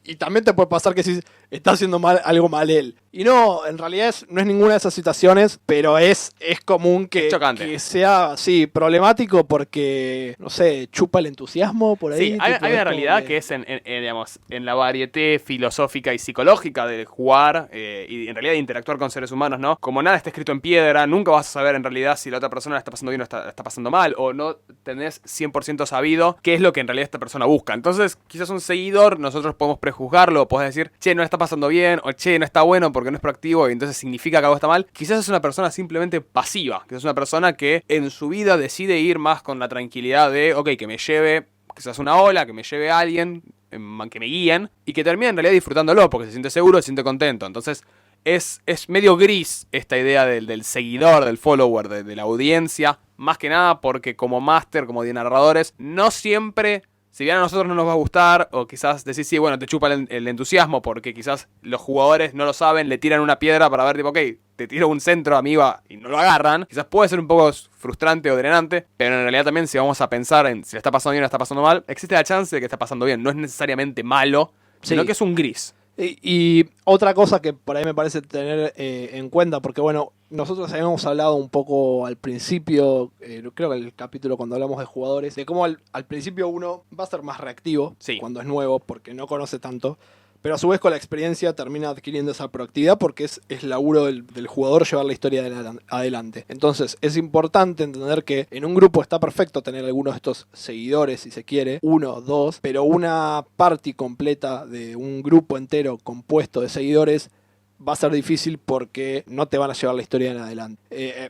Speaker 2: Y también te puede pasar que si está haciendo algo mal él. Y no, en realidad no es ninguna de esas situaciones, pero es común que,
Speaker 1: Es chocante.
Speaker 2: que sea, sí, problemático porque, no sé, chupa el entusiasmo por ahí.
Speaker 1: Sí, hay
Speaker 2: tipo,
Speaker 1: una
Speaker 2: es como
Speaker 1: realidad que es digamos, en la variedad filosófica y psicológica de jugar y en realidad de interactuar con seres humanos, ¿no? Como nada está escrito en piedra, nunca vas a saber en realidad si la otra persona la está pasando bien o está pasando mal, o no tenés 100% sabido qué es lo que en realidad esta persona busca. Entonces, quizás un seguidor, nosotros podemos prejuzgarlo, podés decir, che, no está pasando bien, o che, no está bueno porque no es proactivo y entonces significa que algo está mal. Quizás es una persona simplemente pasiva, que es una persona que en su vida decide ir más con la tranquilidad de, ok, que me lleve quizás una ola, que me lleve a alguien, que me guíen, y que termine en realidad disfrutándolo, porque se siente seguro, se siente contento. Entonces, es medio gris esta idea del seguidor, del follower, de la audiencia, más que nada porque como máster, como de narradores, no siempre... Si bien a nosotros no nos va a gustar, o quizás decís, sí, bueno, te chupa el entusiasmo, porque quizás los jugadores no lo saben, le tiran una piedra para ver, tipo, ok, te tiro un centro, amiga, y no lo agarran. Quizás puede ser un poco frustrante o drenante, pero en realidad también si vamos a pensar en si le está pasando bien o está pasando mal, existe la chance de que está pasando bien. No es necesariamente malo, sino que es un gris.
Speaker 2: Y otra cosa que por ahí me parece tener en cuenta, porque bueno, nosotros habíamos hablado un poco al principio, creo que el capítulo cuando hablamos de jugadores, de cómo al principio uno va a ser más reactivo cuando es nuevo, porque no conoce tanto, pero a su vez con la experiencia termina adquiriendo esa proactividad porque es laburo del jugador llevar la historia adelante. Entonces es importante entender que en un grupo está perfecto tener algunos de estos seguidores, si se quiere, 1, 2, pero una party completa de un grupo entero compuesto de seguidores va a ser difícil porque no te van a llevar la historia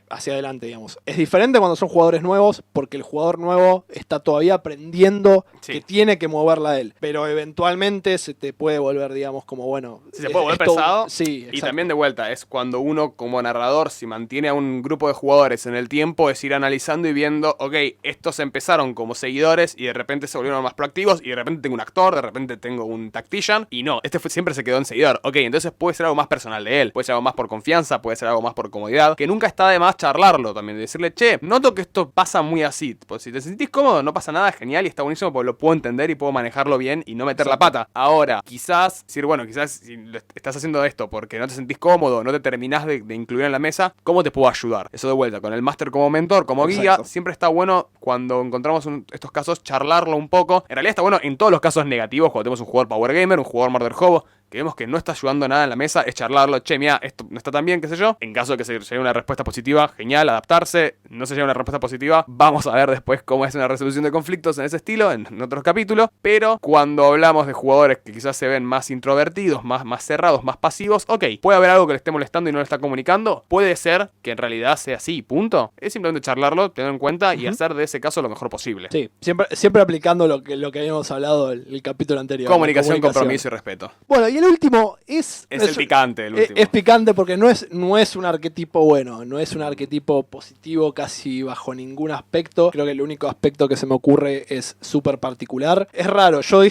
Speaker 2: hacia adelante, digamos. Es diferente cuando son jugadores nuevos porque el jugador nuevo está todavía aprendiendo que tiene que moverla a él. Pero eventualmente se te puede volver, digamos, como bueno...
Speaker 1: Se puede volver pesado.
Speaker 2: Sí,
Speaker 1: y también de vuelta, es cuando uno como narrador, si mantiene a un grupo de jugadores en el tiempo, es ir analizando y viendo, ok, estos empezaron como seguidores y de repente se volvieron más proactivos y de repente tengo un actor, de repente tengo un tactician y no, siempre se quedó en seguidor. Ok, entonces puede ser algo más personal de él, puede ser algo más por confianza, puede ser algo más por comodidad, que nunca está de más charlarlo también, de decirle, che, noto que esto pasa muy así, pues si te sentís cómodo no pasa nada, genial y está buenísimo porque lo puedo entender y puedo manejarlo bien y no meter la pata. Ahora, quizás decir, bueno, quizás si estás haciendo esto porque no te sentís cómodo, no te terminás de incluir en la mesa, ¿cómo te puedo ayudar? Eso de vuelta, con el máster como mentor, como guía, siempre está bueno cuando encontramos estos casos charlarlo un poco. En realidad está bueno en todos los casos negativos, cuando tenemos un jugador Power Gamer, un jugador Murder Hobo, que vemos que no está ayudando nada en la mesa, es charlarlo, che, mira, esto no está tan bien, qué sé yo. En caso de que se llegue una respuesta positiva, genial, adaptarse. No se llegue una respuesta positiva, vamos a ver después cómo es una resolución de conflictos en ese estilo, en otros capítulos. Pero cuando hablamos de jugadores que quizás se ven más introvertidos, más cerrados, más pasivos, ok, puede haber algo que le esté molestando y no le está comunicando. Puede ser que en realidad sea así, punto. Es simplemente charlarlo, tenerlo en cuenta y hacer de ese caso lo mejor posible.
Speaker 2: Sí, siempre aplicando lo que habíamos hablado el capítulo anterior.
Speaker 1: Comunicación, compromiso y respeto.
Speaker 2: Bueno, y el último es
Speaker 1: el picante, el último.
Speaker 2: Es picante porque no es un arquetipo bueno, no es un arquetipo positivo casi bajo ningún aspecto. Creo que el único aspecto que se me ocurre es súper particular. Es raro, yo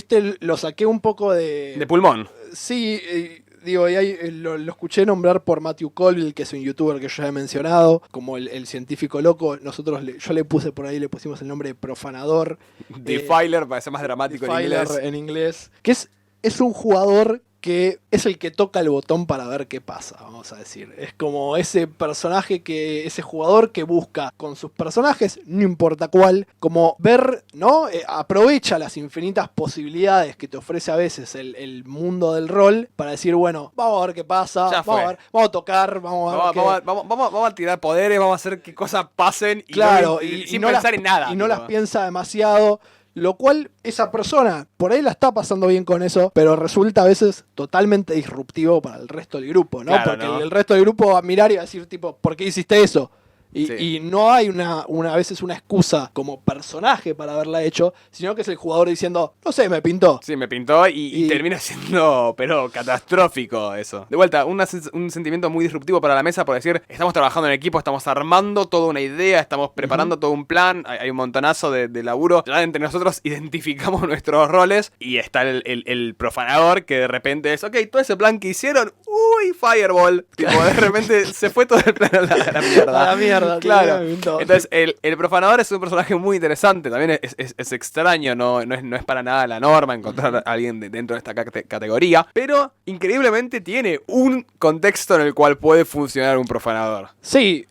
Speaker 2: lo saqué un poco de
Speaker 1: pulmón.
Speaker 2: Sí, digo, lo escuché nombrar por Matthew Colville, que es un youtuber que yo ya he mencionado, como el científico loco. Yo le puse por ahí, le pusimos el nombre de profanador.
Speaker 1: Defiler, para ser más dramático
Speaker 2: en inglés. Que es un jugador que es el que toca el botón para ver qué pasa, vamos a decir. Es como ese jugador que busca con sus personajes, no importa cuál, como ver, ¿no? Aprovecha las infinitas posibilidades que te ofrece a veces el mundo del rol para decir, bueno, vamos a ver qué pasa, vamos a tocar, vamos
Speaker 1: a tirar poderes, vamos a hacer que cosas pasen y,
Speaker 2: claro,
Speaker 1: sin pensar en nada.
Speaker 2: Y no las piensa demasiado. Lo cual esa persona por ahí la está pasando bien con eso, pero resulta a veces totalmente disruptivo para el resto del grupo, ¿no?
Speaker 1: Claro,
Speaker 2: porque
Speaker 1: ¿no?
Speaker 2: el resto del grupo va a mirar y va a decir tipo, ¿por qué hiciste eso? Y no hay a veces una excusa como personaje para haberla hecho, sino que es el jugador diciendo, no sé, me pintó.
Speaker 1: Sí, me pintó y termina siendo, pero catastrófico eso. De vuelta, un sentimiento muy disruptivo para la mesa por decir, estamos trabajando en equipo, estamos armando toda una idea, estamos preparando todo un plan, hay un montonazo de laburo. Ya entre nosotros identificamos nuestros roles y está el profanador que de repente es, ok, todo ese plan que hicieron, uy, Fireball. Tipo, de repente se fue todo el plano a la mierda.
Speaker 2: A la mierda,
Speaker 1: claro.
Speaker 2: tío.
Speaker 1: Entonces, el profanador es un personaje muy interesante. También es extraño, no es para nada la norma encontrar a alguien dentro de esta categoría. Pero, increíblemente, tiene un contexto en el cual puede funcionar un profanador.
Speaker 2: Sí,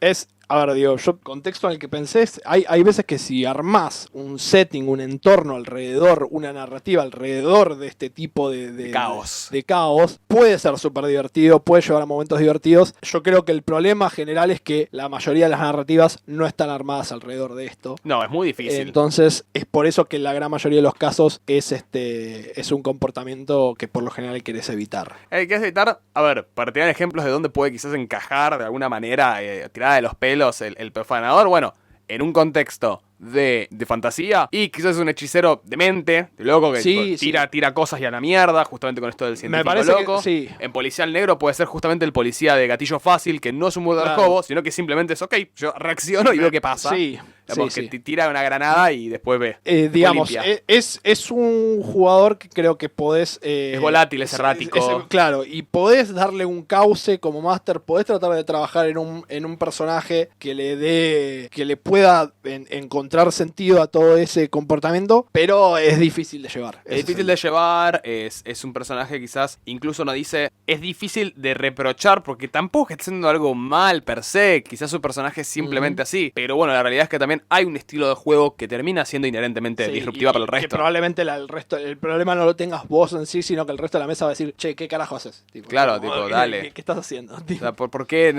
Speaker 2: a ver, digo, yo contexto en el que pensé es, hay veces que si armás un setting, un entorno alrededor, una narrativa alrededor de este tipo de
Speaker 1: caos.
Speaker 2: De caos, puede ser súper divertido, puede llevar a momentos divertidos. Yo creo que el problema general es que la mayoría de las narrativas no están armadas alrededor de esto.
Speaker 1: No, es muy difícil.
Speaker 2: Entonces, es por eso que en la gran mayoría de los casos es un comportamiento que por lo general querés evitar.
Speaker 1: Hay que evitar, a ver, para tirar ejemplos de dónde puede quizás encajar de alguna manera, tirada de los pelos, el profanador, bueno, en un contexto de fantasía, y quizás es un hechicero demente, de loco, que
Speaker 2: sí,
Speaker 1: tira cosas y a la mierda, justamente con esto del científico
Speaker 2: me parece
Speaker 1: loco.
Speaker 2: Que, sí.
Speaker 1: En Policial Negro puede ser justamente el policía de gatillo fácil, que no es un murder-hobo, sino que simplemente es, ok, yo reacciono y veo qué pasa.
Speaker 2: Sí.
Speaker 1: Que tira una granada y después ve.
Speaker 2: Digamos, es un jugador que creo que podés...
Speaker 1: es volátil, es errático.
Speaker 2: Claro, y podés darle un cauce como máster, podés tratar de trabajar en un personaje que le pueda encontrar sentido a todo ese comportamiento, pero es difícil de llevar.
Speaker 1: Es difícil de llevar, es un personaje quizás, incluso nos dice, es difícil de reprochar porque tampoco está haciendo algo mal per se, quizás su personaje es simplemente así, pero bueno, la realidad es que también hay un estilo de juego que termina siendo inherentemente disruptiva para el resto.
Speaker 2: Que probablemente el problema no lo tengas vos en sí, sino que el resto de la mesa va a decir, che, ¿qué carajo haces? Tipo,
Speaker 1: claro, tipo, dale.
Speaker 2: ¿Qué estás haciendo?
Speaker 1: O sea, ¿por qué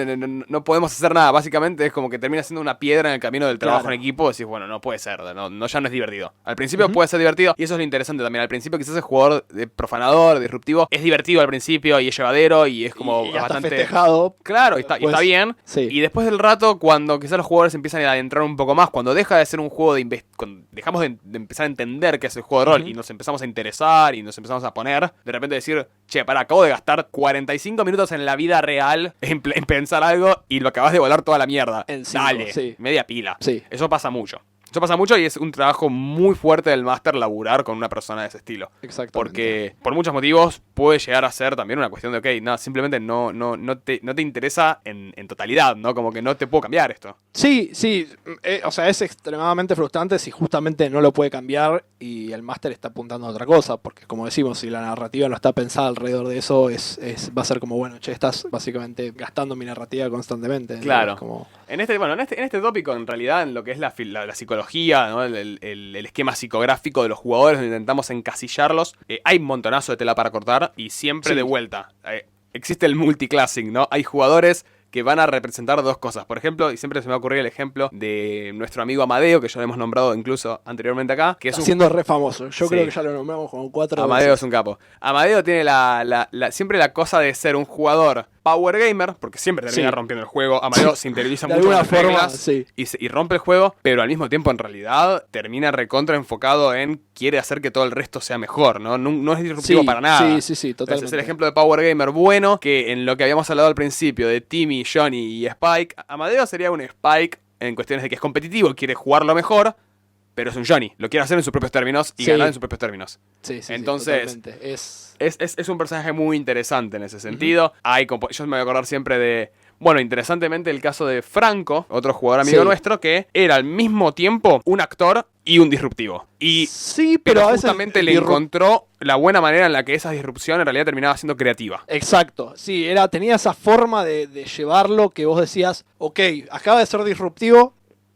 Speaker 1: no podemos hacer nada? Básicamente es como que termina siendo una piedra en el camino del trabajo en equipo. Decís, bueno, no puede ser, ya no es divertido. Al principio puede ser divertido, y eso es lo interesante también. Al principio quizás el jugador de profanador, disruptivo, es divertido al principio y es llevadero y es como
Speaker 2: y
Speaker 1: bastante
Speaker 2: festejado.
Speaker 1: Claro, y está bien.
Speaker 2: Sí.
Speaker 1: Y después del rato, cuando quizás los jugadores empiezan a adentrar un poco más, cuando deja de ser un juego cuando dejamos de empezar a entender qué es el juego de rol y nos empezamos a interesar y nos empezamos a poner, de repente decir, che, acabo de gastar 45 minutos en la vida real en pensar algo y lo acabas de volar toda la mierda. Dale, media pila.
Speaker 2: Sí.
Speaker 1: Eso pasa mucho. Eso pasa mucho y es un trabajo muy fuerte del máster laburar con una persona de ese estilo.
Speaker 2: Exactamente.
Speaker 1: Porque por muchos motivos puede llegar a ser también una cuestión de, ok, simplemente no te interesa en totalidad, ¿no? Como que no te puedo cambiar esto.
Speaker 2: Sí. O sea, es extremadamente frustrante si justamente no lo puede cambiar y el máster está apuntando a otra cosa. Porque como decimos, si la narrativa no está pensada alrededor de eso, va a ser como, bueno, che, estás básicamente gastando mi narrativa constantemente.
Speaker 1: Claro.
Speaker 2: Como...
Speaker 1: En este tópico, en realidad, en lo que es la psicología, ¿no? el esquema psicográfico de los jugadores, donde intentamos encasillarlos, hay un montonazo de tela para cortar y siempre de vuelta. Existe el multiclassing, ¿no? Hay jugadores que van a representar dos cosas. Por ejemplo, y siempre se me va a ocurrir el ejemplo de nuestro amigo Amadeo, que ya lo hemos nombrado incluso anteriormente acá, que es
Speaker 2: siendo re famoso. Yo creo que ya lo nombramos como 4
Speaker 1: Amadeo
Speaker 2: veces.
Speaker 1: es un capo. Amadeo tiene siempre la cosa de ser un jugador power gamer, porque siempre termina rompiendo el juego. Amadeo se interioriza mucho en las reglas y rompe el juego, pero al mismo tiempo en realidad termina recontra enfocado en quiere hacer que todo el resto sea mejor, ¿no? No es disruptivo para nada.
Speaker 2: Sí, totalmente.
Speaker 1: Entonces es el ejemplo de power gamer bueno, que en lo que habíamos hablado al principio de Timmy, Johnny y Spike, Amadeo sería un Spike en cuestiones de que es competitivo, quiere jugarlo mejor, pero es un Johnny, lo quiere hacer en sus propios términos y ganar en sus propios términos. Entonces, es un personaje muy interesante en ese sentido. Yo me voy a acordar siempre de... Bueno, interesantemente el caso de Franco, otro jugador amigo nuestro, que era al mismo tiempo un actor y un disruptivo. Pero a veces justamente le encontró la buena manera en la que esa disrupción en realidad terminaba siendo creativa.
Speaker 2: Exacto, sí, tenía esa forma de llevarlo que vos decías, ok, acaba de ser disruptivo,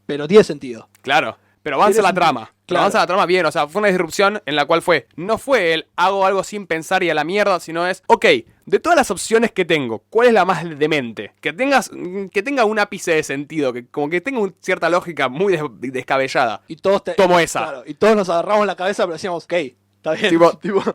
Speaker 2: pero tiene sentido.
Speaker 1: Claro. Pero avanza la trama. Claro. Avanza la trama bien. O sea, fue una disrupción en la cual no fue el hago algo sin pensar y a la mierda, sino es, ok, de todas las opciones que tengo, ¿cuál es la más demente? Que tenga un ápice de sentido, que como que tenga una cierta lógica muy descabellada.
Speaker 2: Y todos
Speaker 1: tomo esa.
Speaker 2: Claro, y todos nos agarramos la cabeza, pero decíamos, ok, está bien.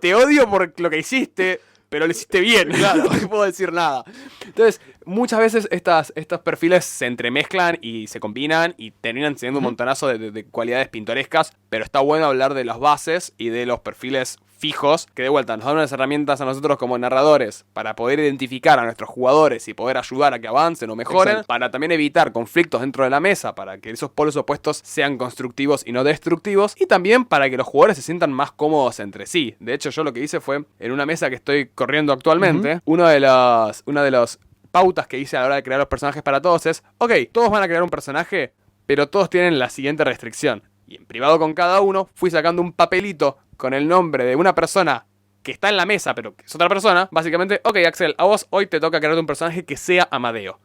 Speaker 1: Te odio por lo que hiciste, pero lo hiciste bien, claro, no puedo decir nada. Entonces, muchas veces estos perfiles se entremezclan y se combinan y terminan teniendo un montonazo de cualidades pintorescas, pero está bueno hablar de las bases y de los perfiles fijos, que de vuelta nos dan unas herramientas a nosotros como narradores para poder identificar a nuestros jugadores y poder ayudar a que avancen o mejoren,
Speaker 2: Exacto.
Speaker 1: para también evitar conflictos dentro de la mesa, para que esos polos opuestos sean constructivos y no destructivos, y también para que los jugadores se sientan más cómodos entre sí. De hecho, yo lo que hice fue, en una mesa que estoy corriendo actualmente, una de las pautas que hice a la hora de crear los personajes para todos es, ok, todos van a crear un personaje, pero todos tienen la siguiente restricción. Y en privado con cada uno fui sacando un papelito con el nombre de una persona que está en la mesa, pero que es otra persona. Básicamente, ok, Axel, a vos hoy te toca crear un personaje que sea Amadeo.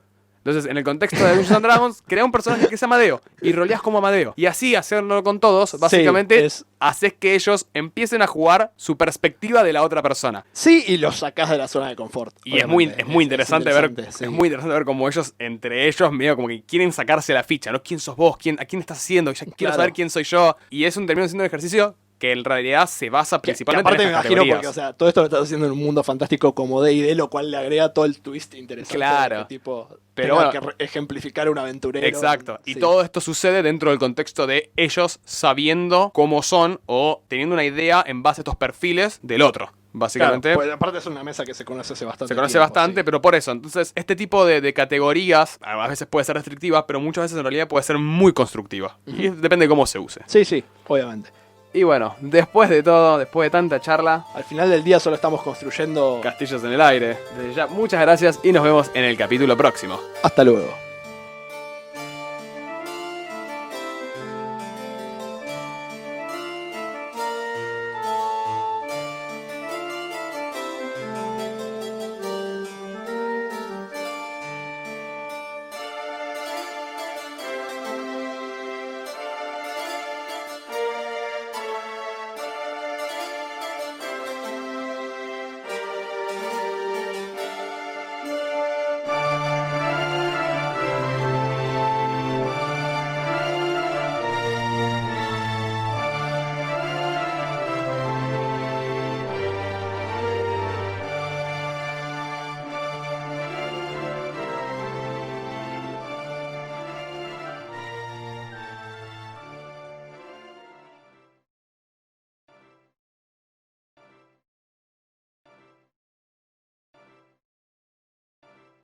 Speaker 1: Entonces, en el contexto de Dungeons & Dragons, crea un personaje que sea Amadeo y roleás como Amadeo. Y así, hacerlo con todos, básicamente, haces que ellos empiecen a jugar su perspectiva de la otra persona.
Speaker 2: Sí, y los sacás de la zona de confort.
Speaker 1: Y es muy interesante ver cómo ellos, entre ellos, medio como que quieren sacarse la ficha, ¿no? ¿Quién sos vos? ¿A quién estás haciendo? Ya quiero saber quién soy yo. Y es termino siendo un ejercicio que en realidad se basa principalmente
Speaker 2: aparte
Speaker 1: en estas categorías.
Speaker 2: Porque, o sea, todo esto lo estás haciendo en un mundo fantástico como D&D, lo cual le agrega todo el twist interesante.
Speaker 1: Claro.
Speaker 2: De que, tipo,
Speaker 1: pero
Speaker 2: tenga
Speaker 1: bueno,
Speaker 2: que ejemplificar un aventurero.
Speaker 1: Exacto. Y todo esto sucede dentro del contexto de ellos sabiendo cómo son o teniendo una idea en base a estos perfiles del otro. Básicamente.
Speaker 2: Claro, pues aparte es una mesa que se conoce hace bastante.
Speaker 1: Se conoce
Speaker 2: tiempo,
Speaker 1: bastante,
Speaker 2: sí.
Speaker 1: pero por eso. Entonces, este tipo de categorías a veces puede ser restrictiva, pero muchas veces en realidad puede ser muy constructiva. Y depende de cómo se use.
Speaker 2: Sí, obviamente.
Speaker 1: Y bueno, después de todo, después de tanta charla,
Speaker 2: al final del día solo estamos construyendo
Speaker 1: castillos en el aire. Desde ya, muchas gracias y nos vemos en el capítulo próximo.
Speaker 2: Hasta luego.